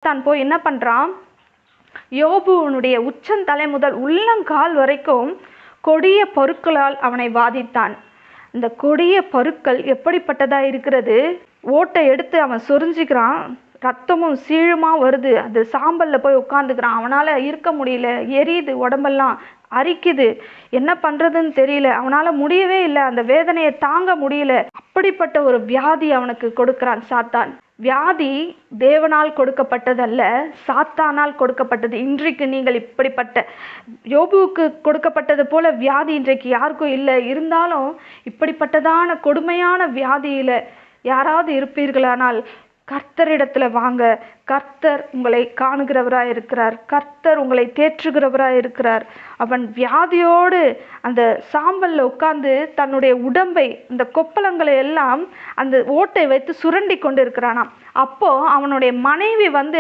சாத்தான் போய் என்ன பண்ணுறான், யோபுவனுடைய உச்சந்தலை முதல் உள்ளங்கால் வரைக்கும் கொடிய பருக்களால் அவனை வாதித்தான். இந்த கொடிய பருக்கள் எப்படிப்பட்டதா இருக்கிறது, ஓட்டை எடுத்து அவன் சொரிஞ்சிக்கிறான், ரத்தமும் சீழுமா வருது, அது சாம்பல்ல போய் உட்காந்துக்கிறான், அவனால இருக்க முடியல, எரியுது, உடம்பெல்லாம் அரிக்குது, என்ன பண்றதுன்னு தெரியல, அவனால முடியவே இல்லை, அந்த வேதனையை தாங்க முடியல. அப்படிப்பட்ட ஒரு வியாதி அவனுக்கு கொடுக்கிறான் சாத்தான். வியாதி தேவனால் கொடுக்கப்பட்டதல்ல, சாத்தானால் கொடுக்கப்பட்டது. இன்றைக்கு நீங்கள் இப்படிப்பட்ட யோபுவுக்கு கொடுக்கப்பட்டது போல வியாதி இன்றைக்கு யாருக்கும் இல்லை. இருந்தாலும் இப்படிப்பட்டதான கொடுமையான வியாதியில யாராவது இருப்பீர்களானால் கர்த்தரிடத்துல வாங்க. கர்த்தர் உங்களை காணுகிறவராய் இருக்கிறார், கர்த்தர் உங்களை தேற்றுகிறவராய் இருக்கிறார். அவன் வியாதியோடு அந்த சாம்பல்ல உட்கார்ந்து தன்னுடைய உடம்பை, இந்த கொப்பளங்களை எல்லாம் அந்த ஓட்டை வைத்து சுரண்டி கொண்டு இருக்கிறானாம். அப்போ அவனுடைய மனைவி வந்து